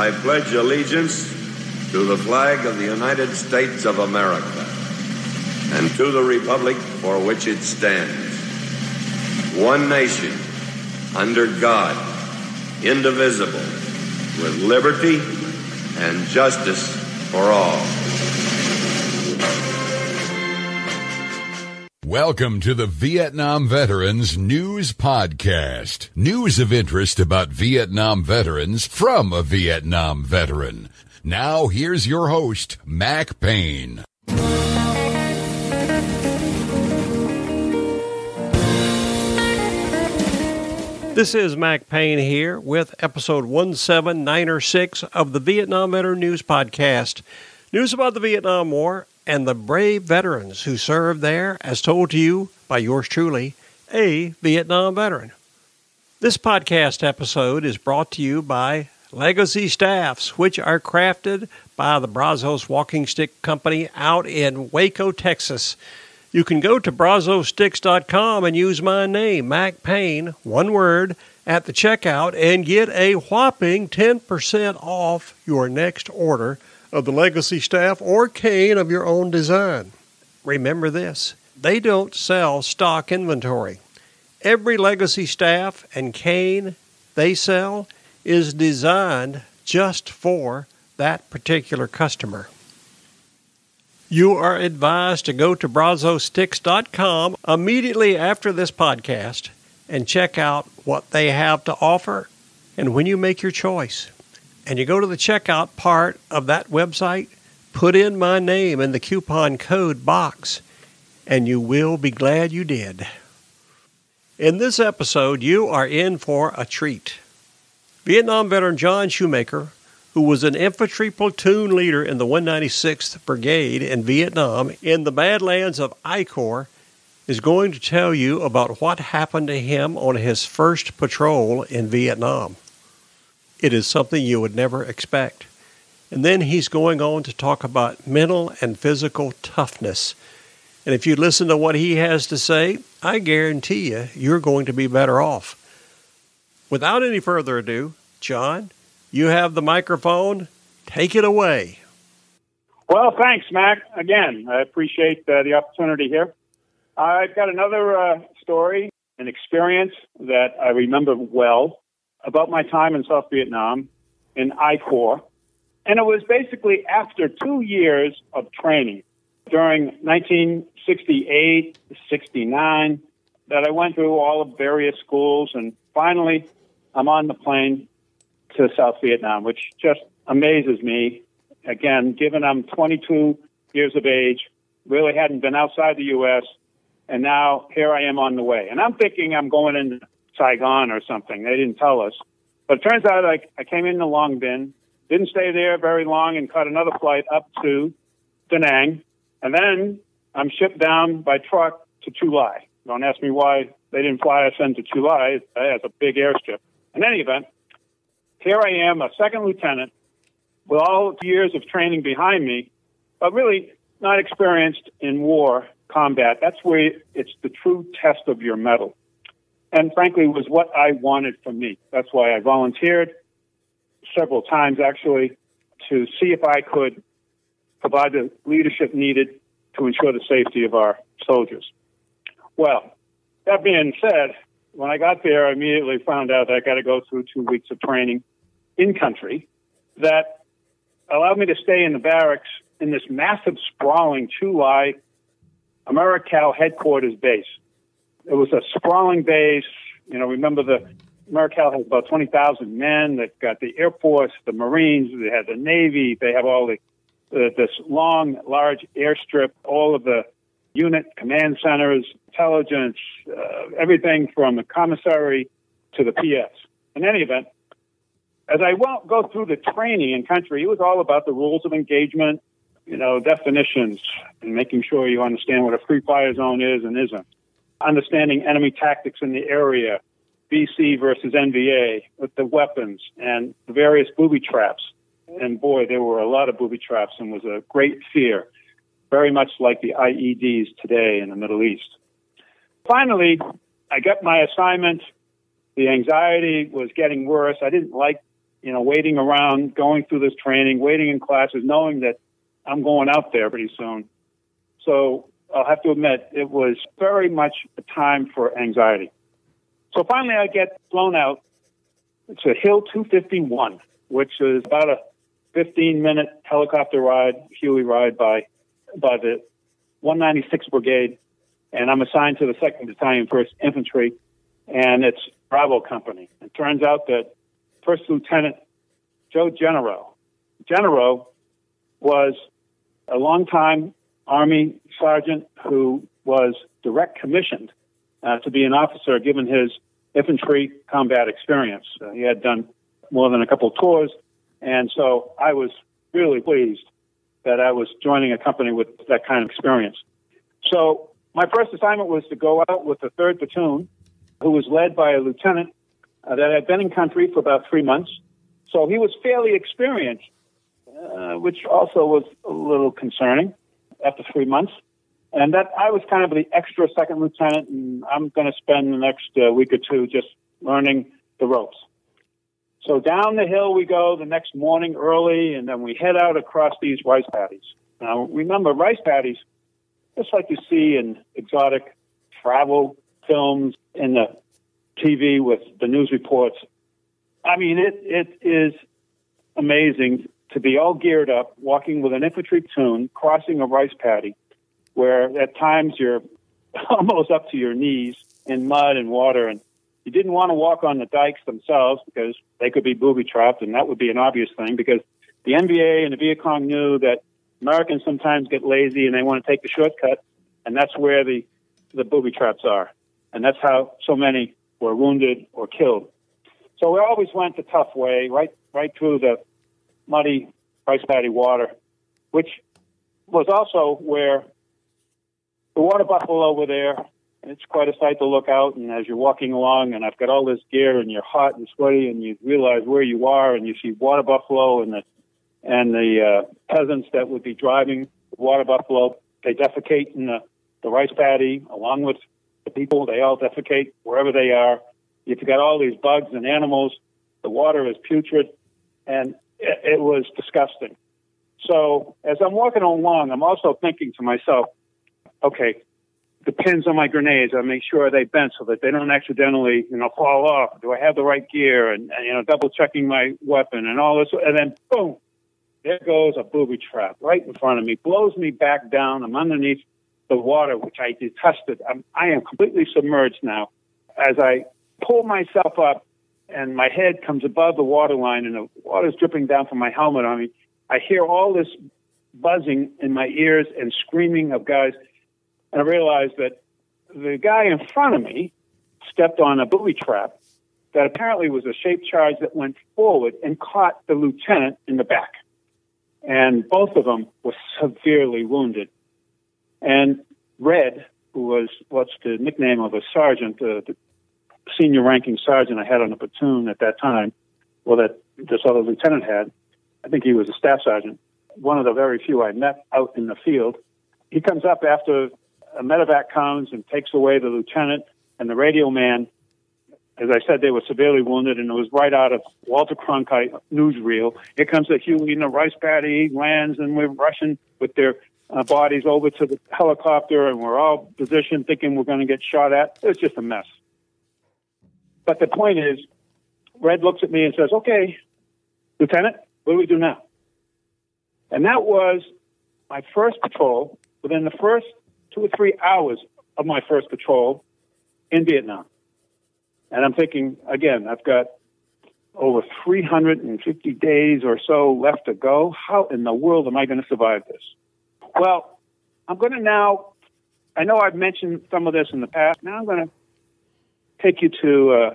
I pledge allegiance to the flag of the United States of America and to the republic for which it stands, one nation, under God, indivisible, with liberty and justice for all. Welcome to the Vietnam Veterans News Podcast. News of interest about Vietnam veterans from a Vietnam veteran. Now, here's your host, Mac Payne. This is Mac Payne here with episode 17906 of the Vietnam Veteran News Podcast. News about the Vietnam War and the brave veterans who served there, as told to you by yours truly, a Vietnam veteran. This podcast episode is brought to you by Legacy Staffs, which are crafted by the Brazos Walking Stick Company out in Waco, Texas. You can go to brazosticks.com and use my name, Mac Payne, one word, at the checkout and get a whopping 10% off your next order of the Legacy Staff or cane of your own design. Remember this, they don't sell stock inventory. Every Legacy Staff and cane they sell is designed just for that particular customer. You are advised to go to brazosticks.com immediately after this podcast and check out what they have to offer. And when you make your choice and you go to the checkout part of that website, put in my name in the coupon code box, and you will be glad you did. In this episode, you are in for a treat. Vietnam veteran John Shoemaker, who was an infantry platoon leader in the 196th Brigade in Vietnam in the Badlands of I Corps, is going to tell you about what happened to him on his first patrol in Vietnam. It is something you would never expect. And then he's going on to talk about mental and physical toughness. And if you listen to what he has to say, I guarantee you're going to be better off. Without any further ado, John, you have the microphone. Take it away. Well, thanks, Mac. Again, I appreciate the opportunity here. I've got another story, an experience that I remember well about my time in South Vietnam in I Corps. And it was basically after 2 years of training during 1968, 69, that I went through all of various schools. And finally, I'm on the plane to South Vietnam, which just amazes me. Again, given I'm 22 years of age, really hadn't been outside the U.S., and now here I am on the way. And I'm thinking I'm going into Saigon or something. They didn't tell us. But it turns out I came into Long Binh, didn't stay there very long, and caught another flight up to Da Nang. And then I'm shipped down by truck to Tu Lai. Don't ask me why they didn't fly us into Tu Lai. It has a big airstrip. In any event, here I am, a second lieutenant, with all years of training behind me, but really not experienced in war combat. That's where it's the true test of your mettle. And frankly, it was what I wanted for me. That's why I volunteered several times, actually, to see if I could provide the leadership needed to ensure the safety of our soldiers. Well, that being said, when I got there, I immediately found out that I got to go through 2 weeks of training in country that allowed me to stay in the barracks in this massive, sprawling Tu Lai Americal headquarters base. It was a sprawling base. You know, remember the Americal has about 20,000 men. They've got the Air Force, the Marines, they have the Navy, they have all this long, large airstrip, all of the unit command centers, intelligence, everything from the commissary to the PS. In any event, as I won't go through the training in country, it was all about the rules of engagement, you know, definitions, and making sure you understand what a free fire zone is and isn't. Understanding enemy tactics in the area, BC versus NVA, with the weapons and the various booby traps. And boy, there were a lot of booby traps and was a great fear, very much like the IEDs today in the Middle East. Finally, I got my assignment. The anxiety was getting worse. I didn't like waiting around, going through this training, waiting in classes, knowing that I'm going out there pretty soon. So I'll have to admit, it was very much a time for anxiety. So finally I get flown out to Hill 251, which is about a 15-minute helicopter ride, Huey ride by the 196th Brigade, and I'm assigned to the 2nd Battalion, 1st Infantry, and it's Bravo Company. It turns out that First Lieutenant Joe Genero was a longtime Army sergeant who was direct commissioned to be an officer given his infantry combat experience. He had done more than a couple of tours, and so I was really pleased that I was joining a company with that kind of experience. So my first assignment was to go out with the 3rd Platoon, who was led by a lieutenant that had been in country for about 3 months. So he was fairly experienced, which also was a little concerning after 3 months. And that I was kind of the extra second lieutenant, and I'm going to spend the next week or two just learning the ropes. So down the hill we go the next morning early, and then we head out across these rice paddies. Now, remember, rice paddies, just like you see in exotic travel films in the TV with the news reports. I mean, it is amazing to be all geared up, walking with an infantry platoon, crossing a rice paddy, where at times you're almost up to your knees in mud and water, and you didn't want to walk on the dikes themselves because they could be booby-trapped, and that would be an obvious thing because the NBA and the Viet Cong knew that Americans sometimes get lazy and they want to take the shortcut, and that's where the booby traps are. And that's how so many were wounded or killed. So we always went the tough way, right through the muddy rice paddy water, which was also where the water buffalo were there. And it's quite a sight to look out, and as you're walking along, and I've got all this gear, and you're hot and sweaty, and you realize where you are, and you see water buffalo, and the peasants that would be driving the water buffalo, they defecate in the rice paddy, along with the people. They all defecate wherever they are. You've got all these bugs and animals. The water is putrid, and it was disgusting. So as I'm walking along, I'm also thinking to myself, okay, the pins on my grenades, I make sure they bent so that they don't accidentally, fall off. Do I have the right gear? And double checking my weapon and all this. And then, boom, there goes a booby trap right in front of me, blows me back down. I'm underneath the water, which I detested. I am completely submerged now. As I pull myself up and my head comes above the water line and the water's dripping down from my helmet on me, I hear all this buzzing in my ears and screaming of guys. And I realized that the guy in front of me stepped on a booby trap that apparently was a shaped charge that went forward and caught the lieutenant in the back. And both of them were severely wounded. And Red, who was what's the nickname of a sergeant, the senior ranking sergeant I had on the platoon at that time, that this other lieutenant had, I think he was a staff sergeant, one of the very few I met out in the field. He comes up after a medevac comes and takes away the lieutenant and the radio man. As I said, they were severely wounded, and it was right out of Walter Cronkite newsreel. Here comes the Huey in the rice paddy, lands, and we're rushing with their bodies over to the helicopter, and we're all positioned thinking we're going to get shot at. It was just a mess. But the point is, Red looks at me and says, okay, Lieutenant, what do we do now? And that was my first patrol within the first 2 or 3 hours of my first patrol in Vietnam. And I'm thinking, again, I've got over 350 days or so left to go. How in the world am I going to survive this? Well, I'm going to now, I know I've mentioned some of this in the past. Now I'm going to take you to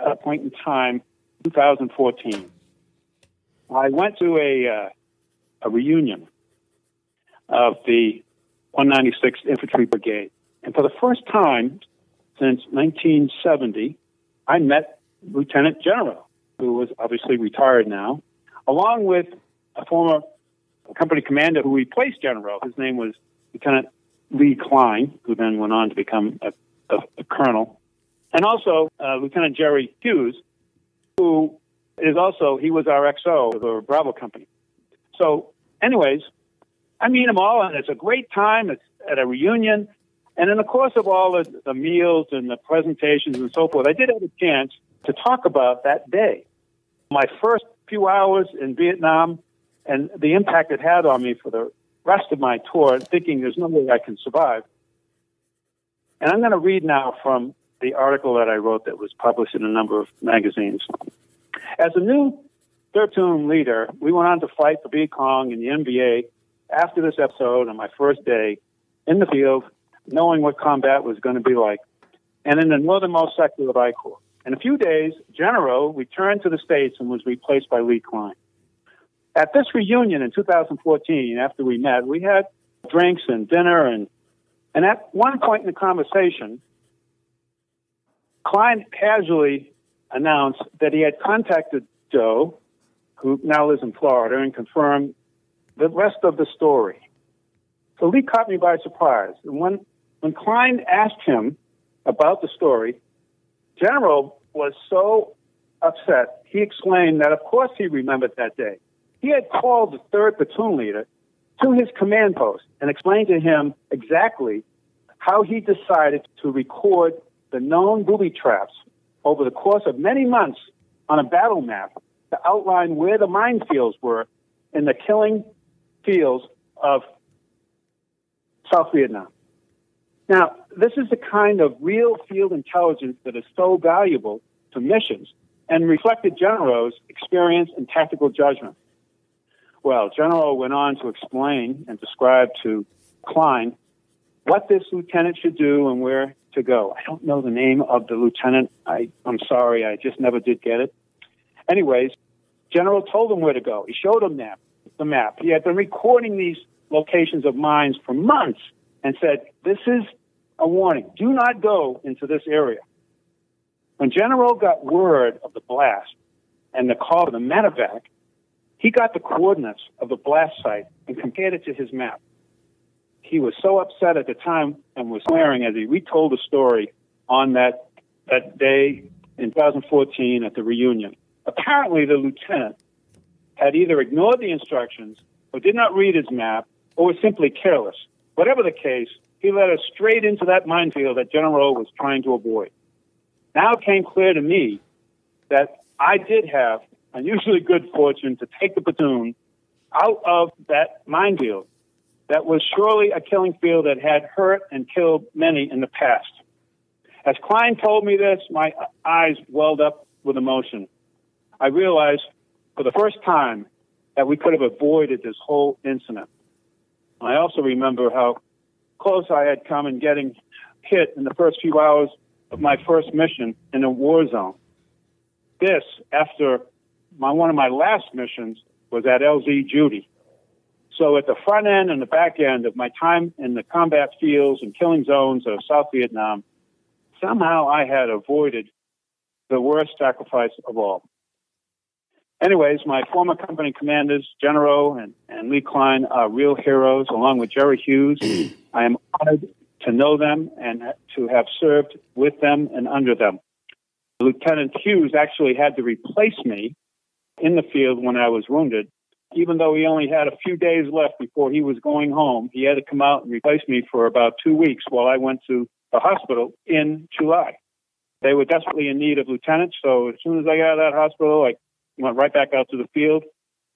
a point in time, 2014. I went to a reunion of the 196th Infantry Brigade. And for the first time since 1970, I met Lieutenant General, who was obviously retired now, along with a former company commander who replaced General. His name was Lieutenant Lee Klein, who then went on to become a colonel. And also Lieutenant Jerry Hughes, who he was our XO of the Bravo Company. So anyways, I meet them all, and it's a great time. It's at a reunion. And in the course of all the meals and the presentations and so forth, I did have a chance to talk about that day. My first few hours in Vietnam and the impact it had on me for the rest of my tour, thinking there's no way I can survive. And I'm going to read now from the article that I wrote that was published in a number of magazines. As a new platoon leader, we went on to fight for Viet Cong in the NBA after this episode on my first day in the field, knowing what combat was going to be like, and in the northernmost sector of I Corps. In a few days, General returned to the States and was replaced by Lee Klein. At this reunion in 2014, after we met, we had drinks and dinner, and at one point in the conversation, Klein casually announced that he had contacted Joe, who now lives in Florida, and confirmed the rest of the story. So Lee caught me by surprise. And when Klein asked him about the story, General was so upset, he exclaimed that, of course, he remembered that day. He had called the 3rd platoon leader to his command post and explained to him exactly how he decided to record the known booby traps over the course of many months on a battle map to outline where the minefields were in the killing fields of South Vietnam. Now, this is the kind of real field intelligence that is so valuable to missions and reflected General's experience and tactical judgment. Well, General went on to explain and describe to Klein what this lieutenant should do and where to go. I don't know the name of the lieutenant. I'm sorry, I just never did get it. Anyways, General told him where to go. He showed him the map. He had been recording these locations of mines for months and said, this is a warning. Do not go into this area. When General got word of the blast and the call to the medevac, he got the coordinates of the blast site and compared it to his map. He was so upset at the time and was swearing as he retold the story on that day in 2014 at the reunion. Apparently, the lieutenant had either ignored the instructions or did not read his map or was simply careless. Whatever the case, he led us straight into that minefield that General was trying to avoid. Now it came clear to me that I did have unusually good fortune to take the platoon out of that minefield that was surely a killing field that had hurt and killed many in the past. As Klein told me this, my eyes welled up with emotion. I realized for the first time that we could have avoided this whole incident. I also remember how close I had come in getting hit in the first few hours of my first mission in a war zone. This, after one of my last missions, was at LZ Judy. So at the front end and the back end of my time in the combat fields and killing zones of South Vietnam, somehow I had avoided the worst sacrifice of all. Anyways, my former company commanders, General and Lee Klein, are real heroes, along with Jerry Hughes. I am honored to know them and to have served with them and under them. Lieutenant Hughes actually had to replace me in the field when I was wounded. Even though he only had a few days left before he was going home, he had to come out and replace me for about 2 weeks while I went to the hospital in July. They were desperately in need of lieutenants, so as soon as I got out of that hospital, I went right back out to the field.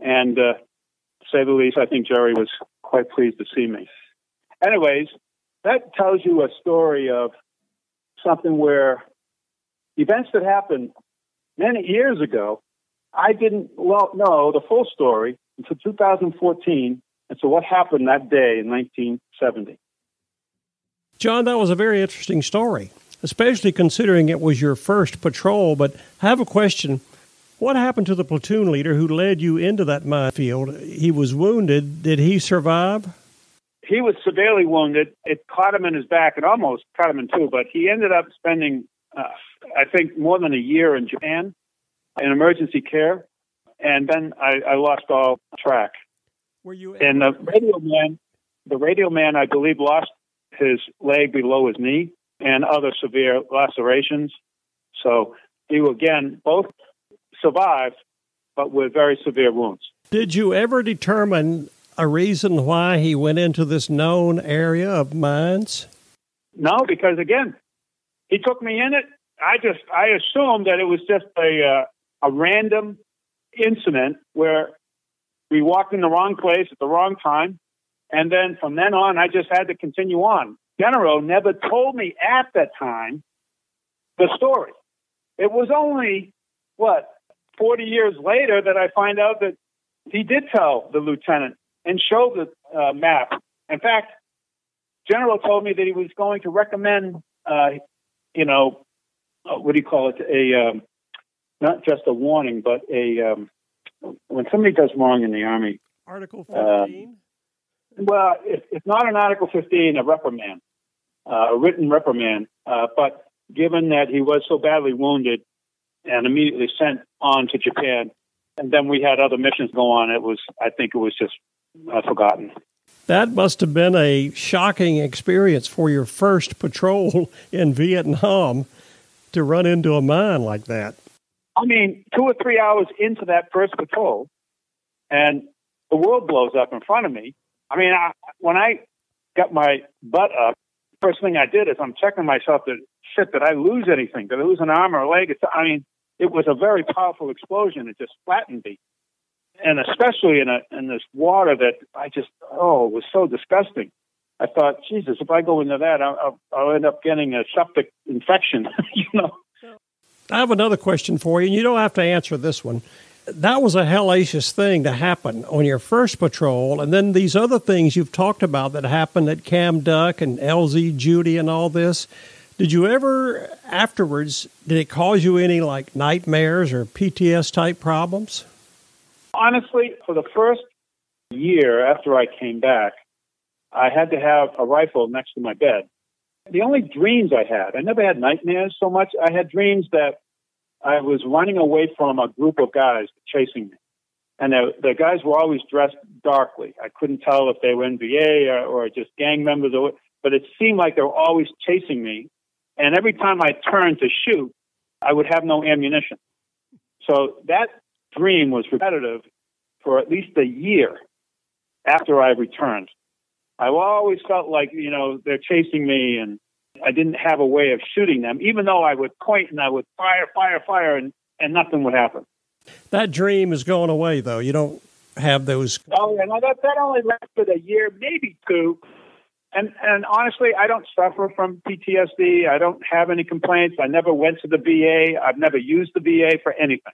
And to say the least, I think Jerry was quite pleased to see me. Anyways, that tells you a story of something where events that happened many years ago, I didn't know the full story until 2014, and so what happened that day in 1970. John, that was a very interesting story, especially considering it was your first patrol. But I have a question. What happened to the platoon leader who led you into that minefield? He was wounded. Did he survive? He was severely wounded. It caught him in his back. It almost caught him in two, but he ended up spending, I think, more than a year in Japan in emergency care, and then I lost all track. Were you? And the radio man, I believe, lost his leg below his knee and other severe lacerations. So he again both survived, but with very severe wounds. Did you ever determine a reason why he went into this known area of mines? No, because again, he took me in it. I assumed that it was just a random incident where we walked in the wrong place at the wrong time. And then from then on, I just had to continue on. General never told me at that time the story. It was only, 40 years later that I find out that he did tell the lieutenant and show the map. In fact, General told me that he was going to recommend, what do you call it? Not just a warning, but when somebody does wrong in the Army. Article 15? Well, it's not an Article 15, a reprimand, a written reprimand. But given that he was so badly wounded and immediately sent on to Japan, and then we had other missions go on, I think it was just forgotten. That must have been a shocking experience for your first patrol in Vietnam to run into a mine like that. I mean, 2 or 3 hours into that first patrol, and the world blows up in front of me. I mean, when I got my butt up, first thing I did is I'm checking myself that, did I lose anything? Did I lose an arm or a leg? It was a very powerful explosion. It just flattened me. And especially in this water that it was so disgusting. I thought, Jesus, if I go into that, I'll end up getting a septic infection, I have another question for you, and you don't have to answer this one. That was a hellacious thing to happen on your first patrol, and then these other things you've talked about that happened at Cam Duck and LZ Judy and all this. Did you ever, afterwards, did it cause you any, nightmares or PTSD type problems? Honestly, for the first year after I came back, I had to have a rifle next to my bed. The only dreams I never had nightmares so much. I had dreams that I was running away from a group of guys chasing me. And the guys were always dressed darkly. I couldn't tell if they were NVA or just gang members, but it seemed like they were always chasing me. And every time I turned to shoot, I would have no ammunition. So that dream was repetitive for at least a year after I returned. I always felt like, they're chasing me and I didn't have a way of shooting them, even though I would point and I would fire, and nothing would happen. That dream is going away, though. You don't have those. Oh, yeah. No, that only lasted a year, maybe 2. And honestly, I don't suffer from PTSD. I don't have any complaints. I never went to the VA. I've never used the VA for anything.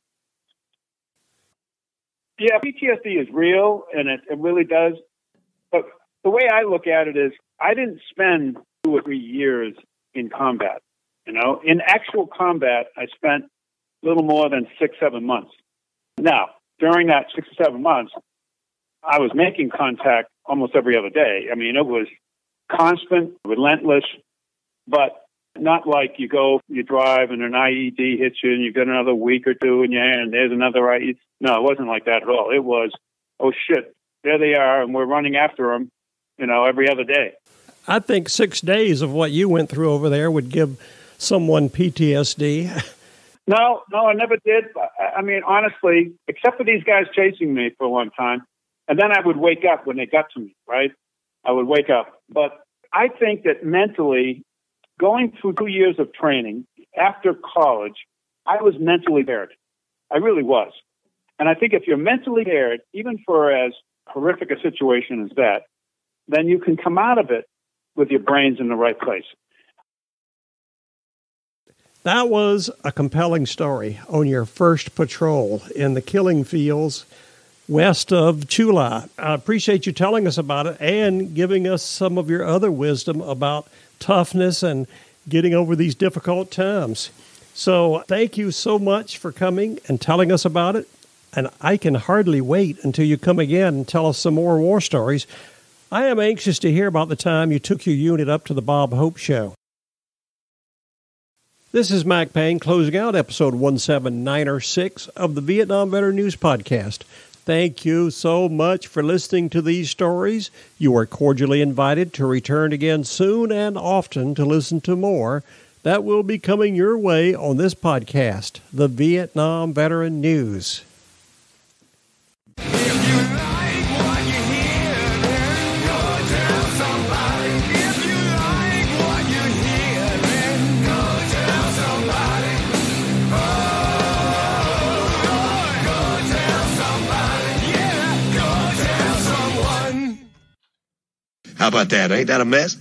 Yeah, PTSD is real, and it really does. But the way I look at it is I didn't spend 2 or 3 years in combat. In actual combat, I spent a little more than 6-7 months. Now, during that 6 or 7 months, I was making contact almost every other day. I mean, it was constant, relentless, but not like you drive and an IED hits you and you've got another week or 2 in your hand and there's another IED. No, it wasn't like that at all. It was, oh shit, there they are and we're running after them, every other day. I think 6 days of what you went through over there would give someone PTSD. No, I never did. I mean, honestly, except for these guys chasing me for a long time, and then I would wake up when they got to me, right? I would wake up. But I think that mentally, going through 2 years of training after college, I was mentally prepared. I really was. And I think if you're mentally prepared, even for as horrific a situation as that, then you can come out of it with your brains in the right place. That was a compelling story on your first patrol in the killing fields west of Chula. I appreciate you telling us about it and giving us some of your other wisdom about toughness and getting over these difficult times. So thank you so much for coming and telling us about it. And I can hardly wait until you come again and tell us some more war stories. I am anxious to hear about the time you took your unit up to the Bob Hope Show. This is Mac Payne closing out episode 17906 of the Vietnam Veteran News Podcast. Thank you so much for listening to these stories. You are cordially invited to return again soon and often to listen to more that will be coming your way on this podcast, the Vietnam Veteran News. How about that? Ain't that a mess?